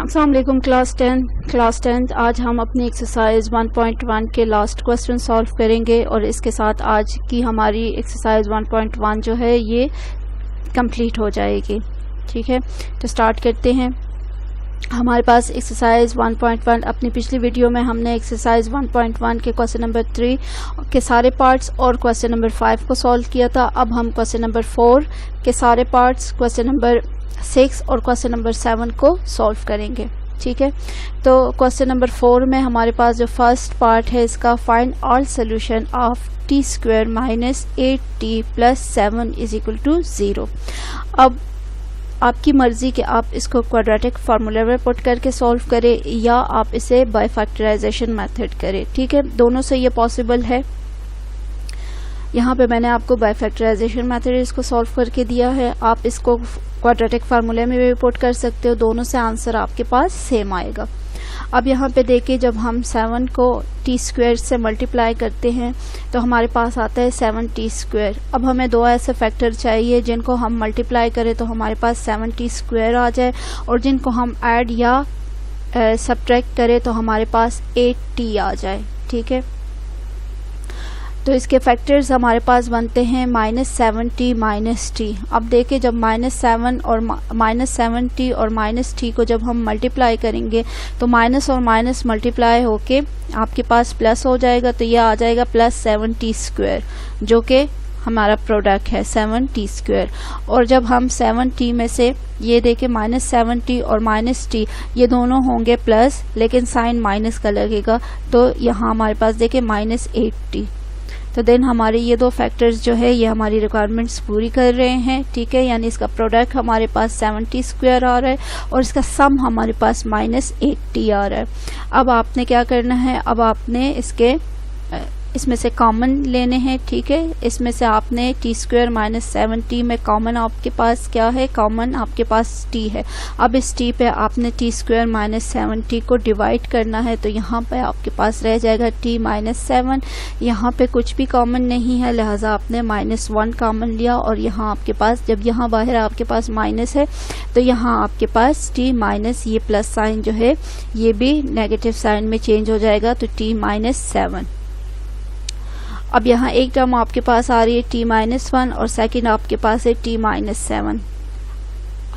अस्सलाम वालेकुम क्लास 10 आज हम अपनी एक्सरसाइज 1.1 के लास्ट क्वेश्चन सॉल्व करेंगे और इसके साथ आज की हमारी एक्सरसाइज 1.1 जो है ये कंप्लीट हो जाएगी। ठीक है, तो स्टार्ट करते हैं। हमारे पास एक्सरसाइज 1.1 अपनी पिछली वीडियो में हमने एक्सरसाइज 1.1 के क्वेश्चन नंबर 3 के सारे पार्ट्स और क्वेश्चन नंबर 5 को सॉल्व किया था। अब हम क्वेश्चन नंबर 4 के सारे पार्ट्स, क्वेश्चन नंबर 6 और क्वेश्चन नंबर 7 को सॉल्व करेंगे। ठीक है, तो क्वेश्चन नंबर 4 में हमारे पास जो फर्स्ट पार्ट है इसका find all solution of t square minus 8t plus 7 is equal to 0। अब आपकी मर्जी कि आप इसको क्वाड्रेटिक फार्मूला में पुट करके सॉल्व करें या आप इसे बाय फैक्टराइजेशन मेथड करें। ठीक है, दोनों से ये पॉसिबल है। यहाँ पे मैंने आपको बाय फैक्टराइजेशन मेथड इसको सॉल्व करके दिया है। आप इसको क्वाड्रेटिक फार्मूले में भी पुट कर सकते हो, दोनों से आंसर आपके पास सेम आएगा। अब यहाँ पे देखिए, जब हम 7 को t स्क्वायर से मल्टीप्लाई करते हैं तो हमारे पास आता है 7t स्क्वायर। अब हमें दो ऐसे फैक्टर चाहिए जिनको हम मल्टीप्लाई करें तो हमारे पास 7t स्क्वायर आ जाए और जिनको हम ऐड या सब्ट्रैक्ट करें तो हमारे पास 8t आ जाए। ठीक है, तो इसके फैक्टर्स हमारे पास बनते हैं -7t माइनस टी। अब देखिए, जब -7t और -t को जब हम मल्टीप्लाई करेंगे तो माइनस और माइनस मल्टीप्लाई होके आपके पास प्लस हो जाएगा, तो यह आ जाएगा प्लस 7t स्क्वायर, जो कि हमारा प्रोडक्ट है 7t स्क्वायर। और जब हम 7t में से ये देखें -7t और -t ये दोनों होंगे प्लस, लेकिन साइन माइनस का लगेगा, तो यहाँ हमारे पास देखें -8t। तो देन हमारे ये दो फैक्टर्स जो है ये हमारी रिक्वायरमेंट्स पूरी कर रहे हैं। ठीक है, यानी इसका प्रोडक्ट हमारे पास 7t स्क्वायर आ रहा है और इसका सम हमारे पास -8t आ रहा है। अब आपने क्या करना है, अब आपने इसमें से कॉमन लेने हैं। ठीक है, इसमें से आपने t स्क्वायर माइनस 7t में कॉमन आपके पास क्या है, कॉमन आपके पास t है। अब इस t पे आपने t स्क्वायर माइनस 7t को डिवाइड करना है, तो यहाँ पे आपके पास रह जाएगा t माइनस 7। यहाँ पे कुछ भी कॉमन नहीं है, लिहाजा आपने -1 कॉमन लिया और यहाँ आपके पास, जब यहाँ बाहर आपके पास माइनस है तो यहाँ आपके पास t माइनस ये प्लस साइन जो है ये भी नेगेटिव साइन में चेंज हो जाएगा, तो t माइनस 7। अब यहाँ एक टर्म आपके पास आ रही है t माइनस 1 और सेकंड आपके पास है t माइनस 7।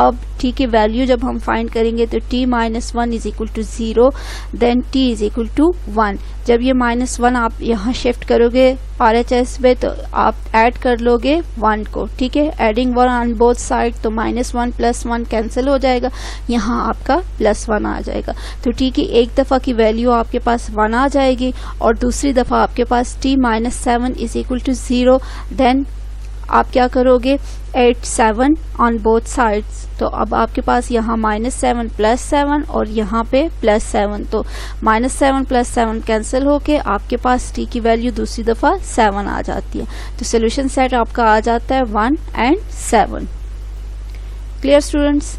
अब t की वैल्यू जब हम फाइंड करेंगे तो t minus 1 is equal to 0, then t is equal to 1। जब ये -1 आप यहाँ शिफ्ट करोगे RHS में तो आप ऐड कर लोगे 1 को। ठीक है, एडिंग 1 ऑन बोथ साइड, तो -1 प्लस 1 कैंसिल हो जाएगा, यहाँ आपका +1 आ जाएगा। तो t की एक दफ़ा की वैल्यू आपके पास 1 आ जाएगी और दूसरी दफ़ा आपके पास t minus 7 is equal to 0। Then आप क्या करोगे, 8 7 ऑन बोथ साइड्स, तो अब आपके पास यहाँ -7 प्लस 7 और यहाँ पे +7, तो -7 प्लस 7 कैंसिल होके आपके पास t की वैल्यू दूसरी दफ़ा 7 आ जाती है। तो सोल्यूशन सेट आपका आ जाता है 1 and 7। Clear students?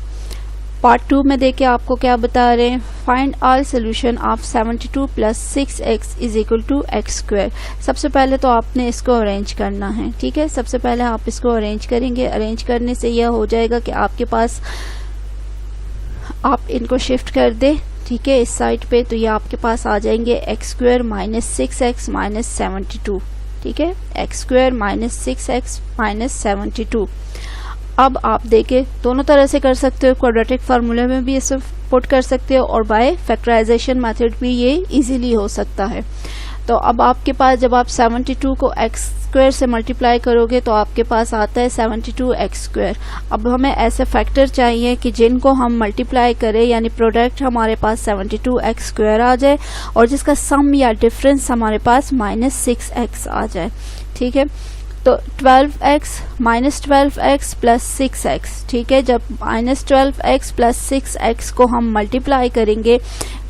पार्ट 2 में देखिए आपको क्या बता रहे हैं, find all solution of 72 plus 6x is equal to x square. सबसे पहले तो आपने इसको अरेंज करना है। ठीक है, सबसे पहले आप इसको अरेंज करेंगे। अरेंज करने से यह हो जाएगा कि आपके पास, आप इनको शिफ्ट कर दे, ठीक है, इस साइड पे, तो ये आपके पास आ जाएंगे x square minus 6x minus 72। ठीक है, x square minus 6x minus 72। अब आप देखें, दोनों तरह से कर सकते हो, क्वाड्रेटिक फार्मूले में भी इसे पुट कर सकते हो और बाय फैक्टराइजेशन मेथड भी ये इजीली हो सकता है। तो अब आपके पास, जब आप 72 को x स्क्वायर से मल्टीप्लाई करोगे तो आपके पास आता है 72x स्क्वायर। अब हमें ऐसे फैक्टर चाहिए कि जिनको हम मल्टीप्लाई करें, यानी प्रोडक्ट हमारे पास 72x स्क्वायर आ जाए और जिसका सम या डिफरेंस हमारे पास -6x आ जाए। ठीक है, तो 12x minus 12x plus 6x। ठीक है, जब -12x प्लस 6x को हम मल्टीप्लाई करेंगे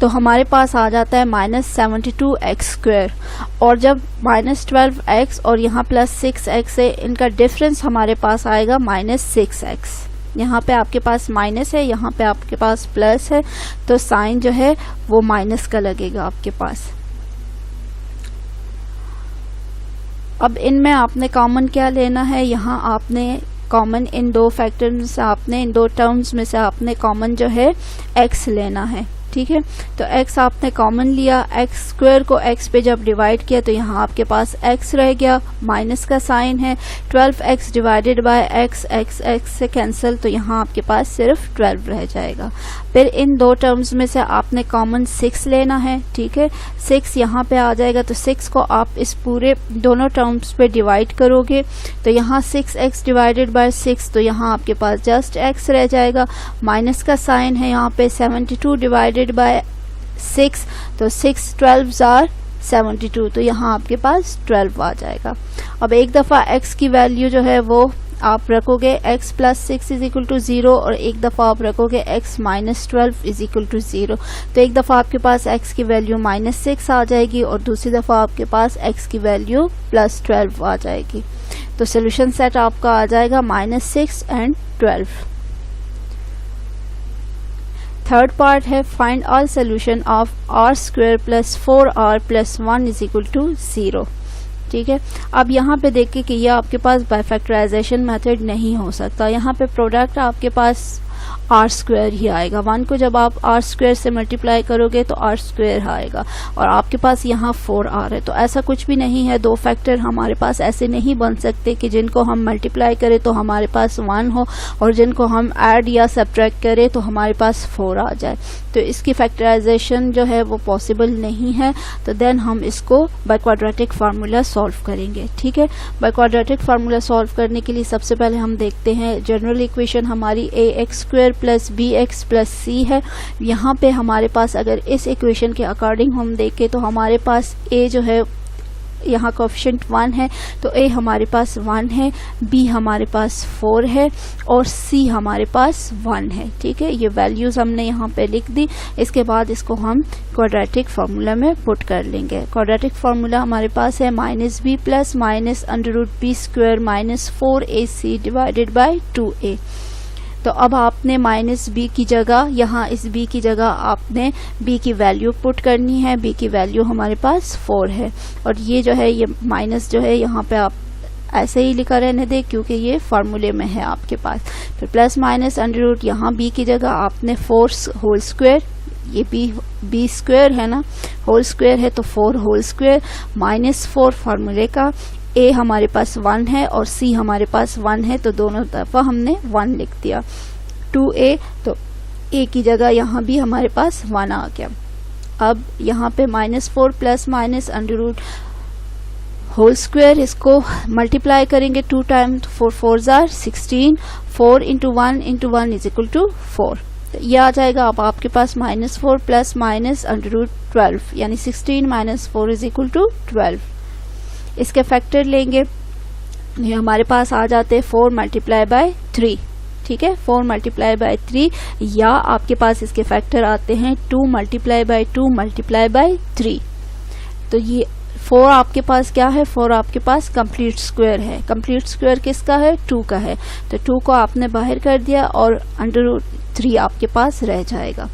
तो हमारे पास आ जाता है -72x स्क्वायर, और जब -12x और यहाँ प्लस 6x है, इनका डिफरेंस हमारे पास आएगा -6x। यहाँ पे आपके पास माइनस है, यहाँ पे आपके पास प्लस है, तो साइन जो है वो माइनस का लगेगा आपके पास। अब इनमें आपने कॉमन क्या लेना है, यहाँ आपने कॉमन इन दो फैक्टर में से आपने, इन दो टर्म्स में से आपने कॉमन जो है x लेना है, ठीक है। तो x आपने कॉमन लिया, x स्क्वायर को x पे जब डिवाइड किया तो यहाँ आपके पास x रह गया, माइनस का साइन है, 12x divided by x, x से कैंसिल, तो यहाँ आपके पास सिर्फ 12 रह जाएगा। फिर इन दो टर्म्स में से आपने कॉमन 6 लेना है, ठीक है। 6 यहाँ पे आ जाएगा, तो 6 को आप इस पूरे दोनों टर्म्स पे डिवाइड करोगे तो यहाँ 6x डिवाइडेड बाय 6, तो यहाँ आपके पास जस्ट x रह जाएगा, माइनस का साइन है यहाँ पे, 72 डिवाइडेड बाय 6, तो 6 12s आर 72, तो यहाँ आपके पास 12 आ जाएगा। अब एक दफ़ा x की वैल्यू जो है वो आप रखोगे x plus 6 is equal to 0, और एक दफ़ा आप रखोगे x minus 12 is equal to 0। तो एक दफ़ा आपके पास x की वैल्यू माइनस 6 आ जाएगी और दूसरी दफ़ा आपके पास x की वैल्यू प्लस 12 आ जाएगी। तो सोल्यूशन सेट आपका आ जाएगा -6 एंड 12। थर्ड पार्ट है find all solution of r square plus 4r plus 1 is equal to 0, ठीक है। अब यहाँ पे देखिए कि यह आपके पास बाय फैक्टराइजेशन मेथड नहीं हो सकता, यहाँ पे प्रोडक्ट आपके पास आर स्क्वायर ही आएगा। 1 को जब आप आर स्क्वायर से मल्टीप्लाई करोगे तो आर स्क्वायर आएगा, और आपके पास यहाँ 4r है। तो ऐसा कुछ भी नहीं है, दो फैक्टर हमारे पास ऐसे नहीं बन सकते कि जिनको हम मल्टीप्लाई करें तो हमारे पास 1 हो और जिनको हम ऐड या सब्ट्रैक्ट करें तो हमारे पास 4 आ जाए। तो इसकी फैक्टराइजेशन जो है वो पॉसिबल नहीं है। तो देन हम इसको बाय क्वाड्रेटिक फार्मूला सॉल्व करेंगे, ठीक है। बाय क्वाड्रेटिक फार्मूला सॉल्व करने के लिए सबसे पहले हम देखते हैं जनरल इक्वेशन हमारी ax square plus bx plus c है। यहाँ पे हमारे पास अगर इस इक्वेशन के अकॉर्डिंग हम देखें तो हमारे पास a जो है यहाँ कोएफिशिएंट 1 है, तो a हमारे पास 1 है, b हमारे पास 4 है और c हमारे पास 1 है, ठीक है। ये वैल्यूज हमने यहाँ पे लिख दी। इसके बाद इसको हम क्वाड्रेटिक फार्मूला में पुट कर लेंगे। क्वाड्रेटिक फार्मूला हमारे पास है -b plus minus √b square minus 4ac divided by 2a। तो अब आपने -b की जगह, यहाँ इस b की जगह आपने b की वैल्यू पुट करनी है। b की वैल्यू हमारे पास 4 है, और ये जो है ये माइनस जो है यहाँ पे आप ऐसे ही लिखा रहने दें क्योंकि ये फार्मूले में है आपके पास। फिर प्लस माइनस √ यहाँ b की जगह आपने 4 होल स्क्वायर, ये b स्क्वायर है ना, होल स्क्वायर है तो 4 होल स्क्वायर -4 फार्मूले का, a हमारे पास 1 है और c हमारे पास 1 है, तो दोनों दफा हमने 1 लिख दिया। 2a, तो a की जगह यहाँ भी हमारे पास 1 आ गया। अब यहाँ पे -4 प्लस माइनस √ होल स्क्वायर, इसको मल्टीप्लाई करेंगे 2 time, 4 4s are 16, 4 into 1 into 1 is equal to 4। ये आ जाएगा। अब आपके पास -4 प्लस माइनस √ 12 यानी 16 - 4 इज इक्वल टू 12। इसके फैक्टर लेंगे, ये हमारे पास आ जाते हैं 4 मल्टीप्लाई बाय 3, ठीक है। 4 मल्टीप्लाई बाय 3, या आपके पास इसके फैक्टर आते हैं 2 मल्टीप्लाई बाय 2 मल्टीप्लाई बाय 3। तो ये 4 आपके पास क्या है, 4 आपके पास कंप्लीट स्क्वायर है। कंप्लीट स्क्वायर किसका है, 2 का है। तो 2 को आपने बाहर कर दिया और √3 आपके पास रह जाएगा।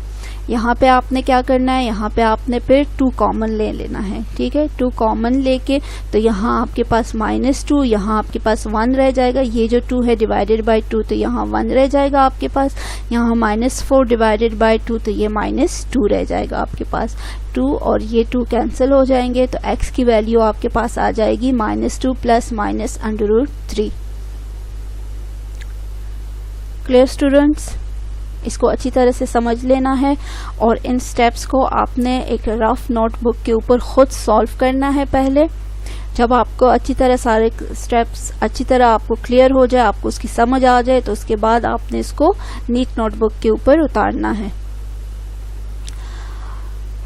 यहाँ पे आपने क्या करना है, यहाँ पे आपने फिर 2 कॉमन ले लेना है, ठीक है। 2 कॉमन लेके तो यहाँ आपके पास -2, यहाँ आपके पास 1 रह जाएगा। ये जो 2 है डिवाइडेड बाय 2, तो यहाँ 1 रह जाएगा आपके पास। यहाँ -4 डिवाइडेड बाय 2, तो ये -2 रह जाएगा आपके पास। 2 और ये 2 कैंसिल हो जाएंगे, तो x की वैल्यू आपके पास आ जाएगी -2 प्लस माइनस √3। क्लियर स्टूडेंट्स, इसको अच्छी तरह से समझ लेना है और इन स्टेप्स को आपने एक रफ नोटबुक के ऊपर खुद सॉल्व करना है। पहले जब आपको अच्छी तरह सारे स्टेप्स अच्छी तरह आपको क्लियर हो जाए, आपको उसकी समझ आ जाए, तो उसके बाद आपने इसको नीट नोटबुक के ऊपर उतारना है।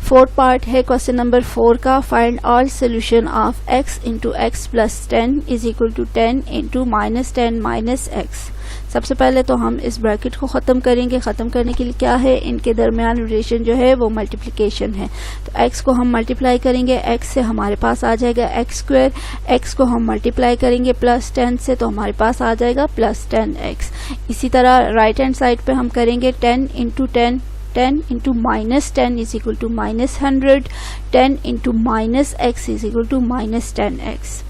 फोर्थ पार्ट है क्वेश्चन नंबर 4 का, find all solution of x into x plus 10 is equal to 10 into -10 minus x। सबसे पहले तो हम इस ब्रैकेट को ख़त्म करेंगे। ख़त्म करने के लिए क्या है, इनके दरमियान रिलेशन जो है वो मल्टीप्लिकेशन है। तो x को हम मल्टीप्लाई करेंगे, x से हमारे पास आ जाएगा x स्क्वायर। x को हम मल्टीप्लाई करेंगे +10 से, तो हमारे पास आ जाएगा +10x। इसी तरह राइट हैंड साइड पे हम करेंगे 10 into 10, 10 into -10 is equal to -100, 10 into -x is equal to -10x।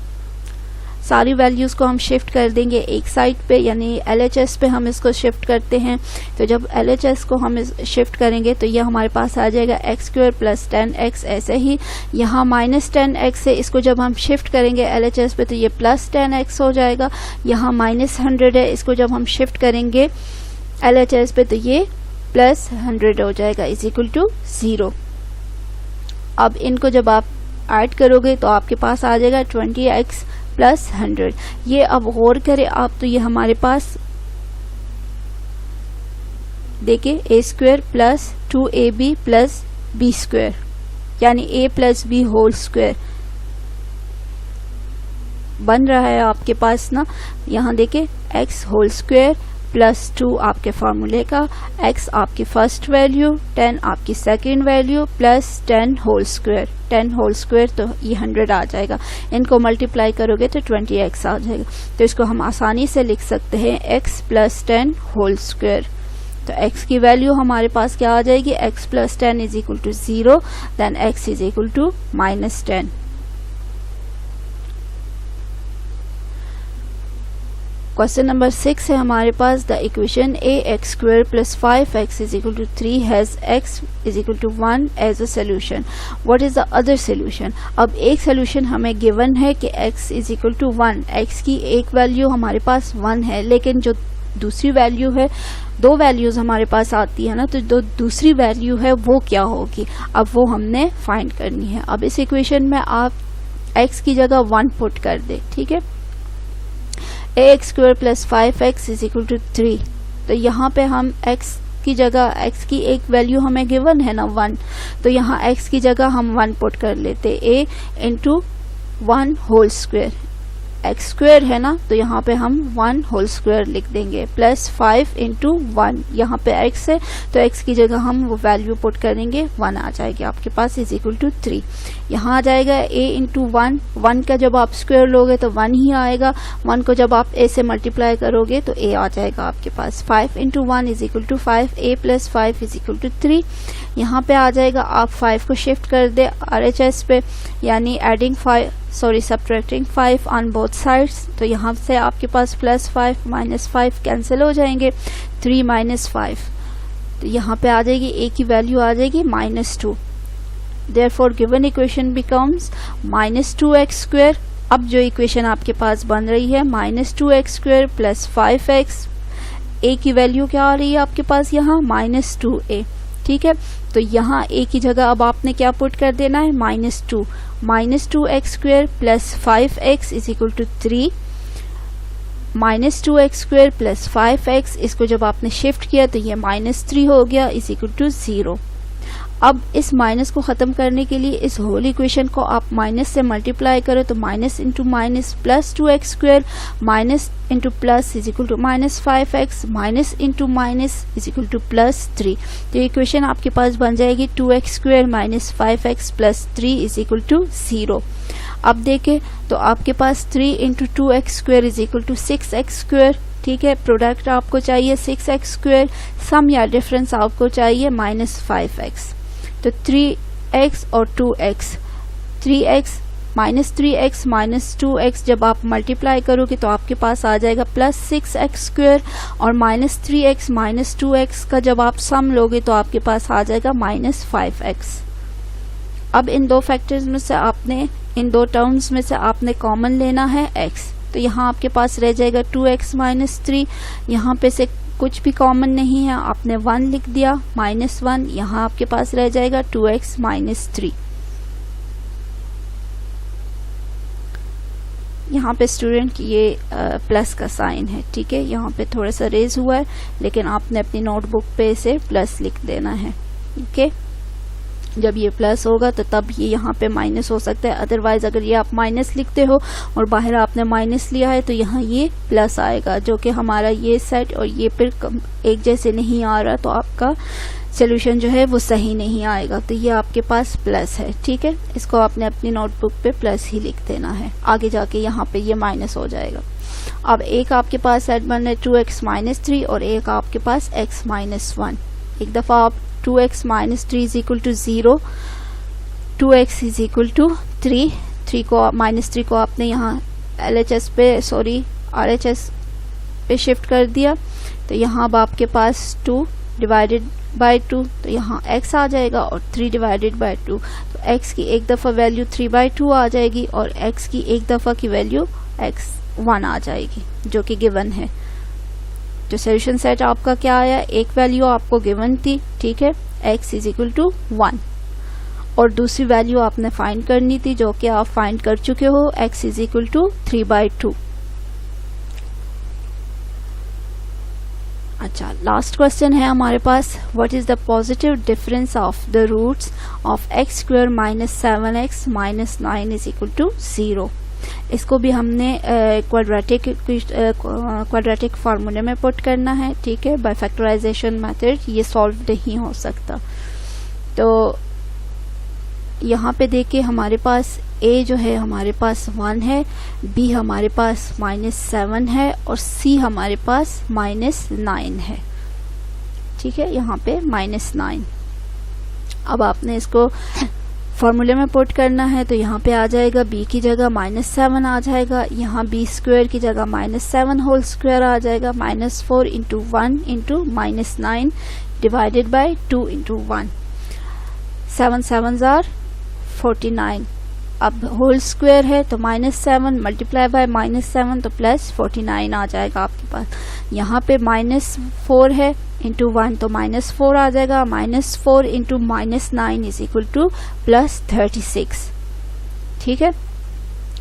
सारी वैल्यूज़ को हम शिफ्ट कर देंगे एक साइड पे, यानी LHS पे हम इसको शिफ्ट करते हैं। तो जब LHS को हम शिफ्ट करेंगे तो ये हमारे पास आ जाएगा x² + 10x। ऐसे ही यहाँ -10x है, इसको जब हम शिफ्ट करेंगे LHS पे तो ये +10x हो जाएगा। यहाँ -100 है, इसको जब हम शिफ्ट करेंगे LHS पे तो ये +100 हो जाएगा = 0। अब इनको जब आप ऐड करोगे तो आपके पास आ जाएगा 20x + 100। ये अब गौर करें आप, तो ये हमारे पास देखिए a² + 2ab + b² यानी a + b होल स्क्वायर बन रहा है आपके पास ना। यहाँ देखिए x होल स्क्वायर +2 आपके फार्मूले का, x आपकी फर्स्ट वैल्यू, 10 आपकी second value + 10 whole square. 10 whole square तो ये 100 आ जाएगा। इनको मल्टीप्लाई करोगे तो 20x आ जाएगा। तो इसको हम आसानी से लिख सकते हैं x + 10 होल स्क्वायर। तो x की वैल्यू हमारे पास क्या आ जाएगी, x + 10 = 0, then x = -10। Question number 6 है हमारे पास, the equation ax² + 5x = 3 has x = 1 as a solution. What is the other solution? अब एक सोल्यूशन हमें गिवन है कि x = 1, x की एक वैल्यू हमारे पास 1 है, लेकिन जो दूसरी वैल्यू है, दो वैल्यूज हमारे पास आती है ना, तो जो दूसरी वैल्यू है वो क्या होगी, अब वो हमने फाइंड करनी है। अब इस इक्वेशन में आप x की जगह 1 पुट कर दे, ठीक है। ax² + 5x = 3। तो यहाँ पे हम x की जगह, x की एक वैल्यू हमें गिवन है ना 1, तो यहाँ x की जगह हम 1 पुट कर लेते, a × 1 होल स्क्वायर, x² है ना, तो यहाँ पे हम 1 होल स्क्वायर लिख देंगे +5 × 1। यहाँ पे x है तो x की जगह हम वो वैल्यू पुट करेंगे, 1 आ जाएगी आपके पास = 3। यहाँ आ जाएगा a × 1, 1 का जब आप स्क्वायर लोगे तो 1 ही आएगा, 1 को जब आप a से मल्टीप्लाई करोगे तो a आ जाएगा आपके पास। 5 × 1 = 5, a + 5 = 3। यहाँ पे आ जाएगा, आप 5 को शिफ्ट कर दे RHS पे, यानी सब्ट्रैक्टिंग 5 ऑन बोथ साइड्स। तो यहाँ से आपके पास +5 -5 कैंसिल हो जाएंगे, 3 - 5, तो यहाँ पे आ जाएगी a की वैल्यू आ जाएगी -2। Therefore given equation becomes -2x²। अब जो इक्वेशन आपके पास बन रही है -2x² + 5x, a की वैल्यू क्या आ रही है आपके पास यहाँ -2a, ठीक है। तो यहाँ a की जगह अब आपने क्या पुट कर देना है, -2, -2x² + 5x = 3, -2x² + 5x, इसको जब आपने शिफ्ट किया तो ये -3 हो गया = 0। अब इस माइनस को ख़त्म करने के लिए इस होल इक्वेशन को आप माइनस से मल्टीप्लाई करो, तो minus × minus +2x², minus × plus -5x, minus × minus +3। तो इक्वेशन आपके पास बन जाएगी 2x² - 5x + 3 = 0। अब देखें तो आपके पास 3 × 2x² = 6x², ठीक है। प्रोडक्ट आपको चाहिए 6x², सम या डिफरेंस आपको चाहिए -5x। तो 3x और 2x, 3x -3x - 2x जब आप मल्टीप्लाई करोगे तो आपके पास आ जाएगा +6x² और -3x - 2x का जब आप सम लोगे तो आपके पास आ जाएगा -5x। अब इन दो फैक्टर्स में से आपने, इन दो टर्म्स में से आपने कॉमन लेना है x। तो यहाँ आपके पास रह जाएगा 2x - 3, यहाँ पे से कुछ भी कॉमन नहीं है, आपने 1 लिख दिया, -1, यहाँ आपके पास रह जाएगा 2x - 3। यहाँ पे स्टूडेंट ये प्लस का साइन है, ठीक है, यहाँ पे थोड़ा सा रेज हुआ है, लेकिन आपने अपनी नोटबुक पे इसे प्लस लिख देना है, ओके। जब ये प्लस होगा तो तब ये यहाँ पे माइनस हो सकता है, अदरवाइज अगर ये आप माइनस लिखते हो और बाहर आपने माइनस लिया है तो यहाँ ये प्लस आएगा, जो कि हमारा ये सेट और ये फिर एक जैसे नहीं आ रहा, तो आपका सोल्यूशन जो है वो सही नहीं आएगा। तो ये आपके पास प्लस है, ठीक है, इसको आपने अपनी नोटबुक पे प्लस ही लिख देना है, आगे जाके यहाँ पे ये माइनस हो जाएगा। अब एक आपके पास सेट बन रहा है 2x - 3 और एक आपके पास x - 1। एक दफ़ा आप 2x - 3 = 0, 2x = 3 को -3 को आपने यहाँ LHS पे RHS पे शिफ्ट कर दिया, तो यहाँ अब आपके पास 2 डिवाइडेड बाय 2, तो यहाँ x आ जाएगा और 3 डिवाइडेड बाय 2, तो x की एक दफ़ा वैल्यू 3/2 आ जाएगी और x की एक दफ़ा की वैल्यू x1 आ जाएगी जो कि गिवन है। जो सोल्यूशन सेट आपका क्या आया, एक वैल्यू आपको गिवन थी, ठीक है, x = 1, और दूसरी वैल्यू आपने फाइंड करनी थी जो कि आप फाइंड कर चुके हो, x = 3/2। अच्छा, लास्ट क्वेश्चन है हमारे पास, what is the positive difference of the roots of x² - 7x - 9 = 0। इसको भी हमने क्वाड्रेटिक फार्मूले में पुट करना है, ठीक है, बाय फैक्टराइजेशन मेथड ये सॉल्व नहीं हो सकता। तो यहाँ पे देखिए हमारे पास a जो है हमारे पास 1 है, b हमारे पास -7 है और c हमारे पास -9 है, ठीक है, यहाँ पे -9। अब आपने इसको फॉर्मूले में पुट करना है, तो यहाँ पे आ जाएगा b की जगह -7 आ जाएगा, यहाँ b² की जगह -7 होल स्क्वायर आ जाएगा, -4 × 1 × -9 डिवाइडेड बाय 2 × 1, 7 7s are 49। अब होल स्क्वायर है तो -7 मल्टीप्लाई बाय -7 तो +49 आ जाएगा आपके पास। यहाँ पे -4 है इंटू 1 तो -4 आ जाएगा, -4 × -9 = +36, ठीक है,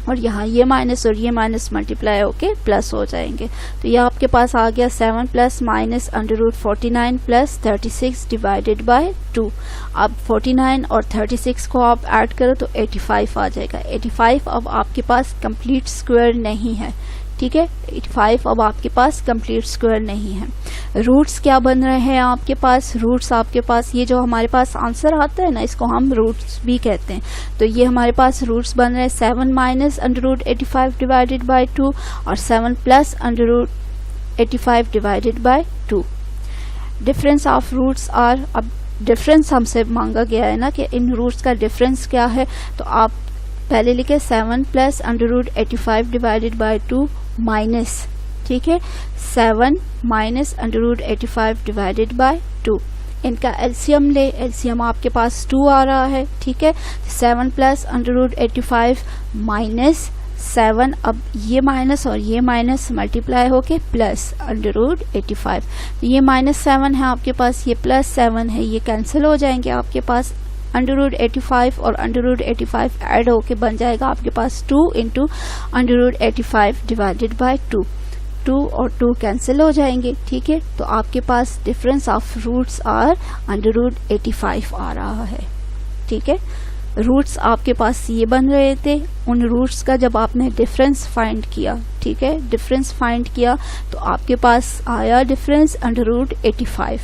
और यहाँ ये माइनस और ये माइनस मल्टीप्लाई होके प्लस हो जाएंगे, तो ये आपके पास आ गया 7 + -√49 + 36 डिवाइडेड बाय 2। अब 49 और 36 को आप ऐड करो तो 85 आ जाएगा। 85 अब आपके पास कंप्लीट स्क्वायर नहीं है, ठीक है, 85 अब आपके पास कंप्लीट स्क्वायर नहीं है। रूट्स क्या बन रहे हैं आपके पास, रूट्स आपके पास ये जो हमारे पास आंसर आता है ना, इसको हम रूट्स भी कहते हैं। तो ये हमारे पास रूट्स बन रहे हैं 7 - √85 डिवाइडेड बाय 2 और 7 + √85 divided by 2। Difference of roots are, अब डिफरेंस हमसे मांगा गया है ना कि इन रूट्स का डिफरेंस क्या है, तो आप पहले लिखे 7 + √85 डिवाइडेड बाय 2 माइनस, ठीक है, 7 - √85 डिवाइडेड बाय 2। इनका एलसीएम ले, एलसीएम आपके पास 2 आ रहा है, ठीक है, 7 + √85 माइनस 7, अब ये माइनस और ये माइनस मल्टीप्लाई होके प्लस √85, तो ये -7 है आपके पास, ये +7 है, ये कैंसिल हो जाएंगे आपके पास। √85 और √85 ऐड होके बन जाएगा आपके पास 2 × √85 डिवाइडेड बाय 2। 2 और 2 कैंसिल हो जाएंगे, ठीक है, तो आपके पास डिफरेंस ऑफ रूट्स आर √85 आ रहा है, ठीक है। रूट्स आपके पास ये बन रहे थे, उन रूट्स का जब आपने डिफरेंस फाइंड किया, ठीक है, डिफरेंस फाइंड किया तो आपके पास आया डिफरेंस √85।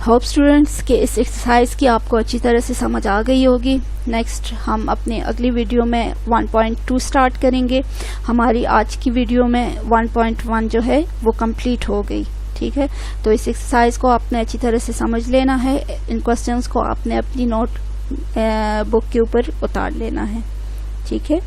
होप स्टूडेंट्स के इस एक्सरसाइज की आपको अच्छी तरह से समझ आ गई होगी। नेक्स्ट हम अपने अगली वीडियो में 1.2 स्टार्ट करेंगे। हमारी आज की वीडियो में 1.1 जो है वो कंप्लीट हो गई, ठीक है, तो इस एक्सरसाइज को आपने अच्छी तरह से समझ लेना है। इन क्वेश्चंस को आपने अपनी नोट बुक के ऊपर उतार लेना है, ठीक है।